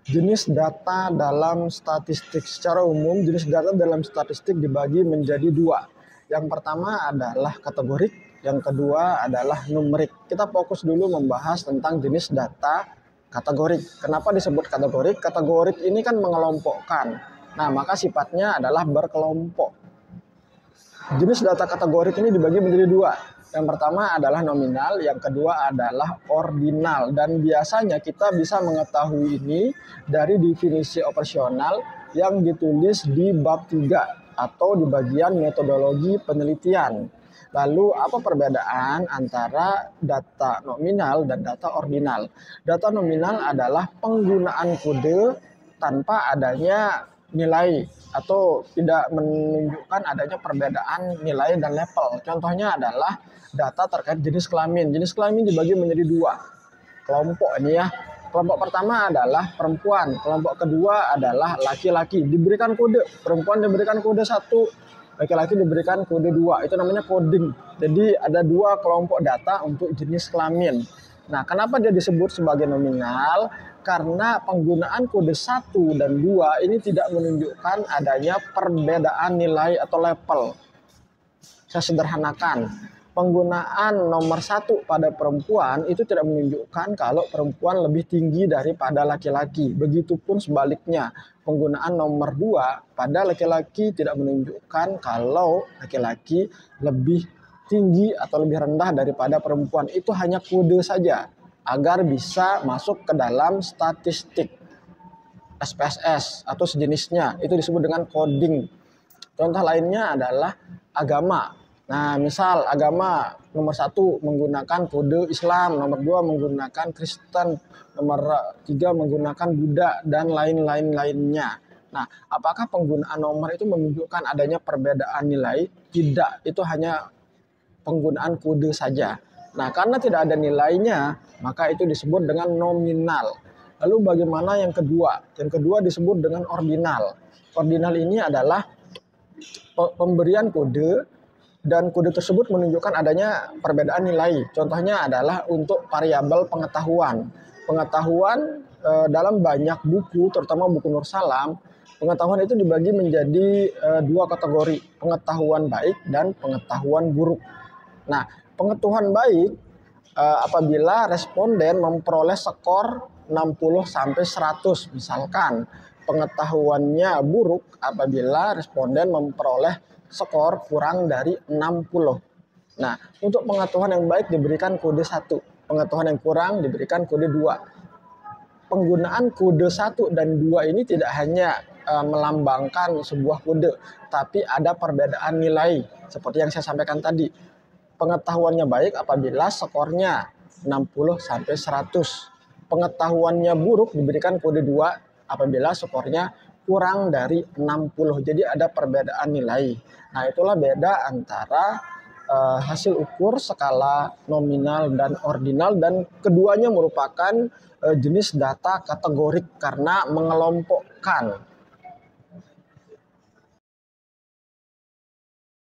Jenis data dalam statistik. Secara umum, jenis data dalam statistik dibagi menjadi dua. Yang pertama adalah kategorik, yang kedua adalah numerik. Kita fokus dulu membahas tentang jenis data kategorik. Kenapa disebut kategorik? Kategorik ini kan mengelompokkan. Nah, maka sifatnya adalah berkelompok. Jenis data kategorik ini dibagi menjadi dua. Yang pertama adalah nominal, yang kedua adalah ordinal. Dan biasanya kita bisa mengetahui ini dari definisi operasional yang ditulis di bab 3 atau di bagian metodologi penelitian. Lalu apa perbedaan antara data nominal dan data ordinal? Data nominal adalah penggunaan kode tanpa adanya nilai atau tidak menunjukkan adanya perbedaan nilai dan level. Contohnya adalah data terkait jenis kelamin. Jenis kelamin dibagi menjadi dua kelompok ini ya. Kelompok pertama adalah perempuan, kelompok kedua adalah laki-laki. Diberikan kode, perempuan diberikan kode 1, laki-laki diberikan kode 2. Itu namanya coding. Jadi ada dua kelompok data untuk jenis kelamin. Nah, kenapa dia disebut sebagai nominal? Karena penggunaan kode 1 dan 2 ini tidak menunjukkan adanya perbedaan nilai atau level. Saya sederhanakan. Penggunaan nomor 1 pada perempuan itu tidak menunjukkan kalau perempuan lebih tinggi daripada laki-laki. Begitupun sebaliknya, penggunaan nomor 2 pada laki-laki tidak menunjukkan kalau laki-laki lebih tinggi atau lebih rendah daripada perempuan. Itu hanya kode saja agar bisa masuk ke dalam statistik SPSS atau sejenisnya. Itu disebut dengan coding. Contoh lainnya adalah agama. Nah, misal agama nomor 1 menggunakan kode Islam, nomor 2 menggunakan Kristen, nomor 3 menggunakan Buddha, dan lainnya. Nah, apakah penggunaan nomor itu menunjukkan adanya perbedaan nilai? Tidak, itu hanya penggunaan kode saja. Nah, karena tidak ada nilainya, maka itu disebut dengan nominal. Lalu bagaimana yang kedua? Yang kedua disebut dengan ordinal. Ordinal ini adalah pemberian kode dan kode tersebut menunjukkan adanya perbedaan nilai. Contohnya adalah untuk variabel pengetahuan. Pengetahuan dalam banyak buku, terutama buku Nur Salam, pengetahuan itu dibagi menjadi dua kategori, pengetahuan baik dan pengetahuan buruk. Nah, pengetahuan baik apabila responden memperoleh skor 60 sampai 100 misalkan. Pengetahuannya buruk apabila responden memperoleh skor kurang dari 60. Nah, untuk pengetahuan yang baik diberikan kode 1, pengetahuan yang kurang diberikan kode 2. Penggunaan kode 1 dan 2 ini tidak hanya melambangkan sebuah kode, tapi ada perbedaan nilai seperti yang saya sampaikan tadi. Pengetahuannya baik apabila skornya 60 sampai 100. Pengetahuannya buruk diberikan kode 2 apabila skornya kurang dari 60. Jadi ada perbedaan nilai. Nah, itulah beda antara hasil ukur skala nominal dan ordinal, dan keduanya merupakan jenis data kategorik karena mengelompokkan.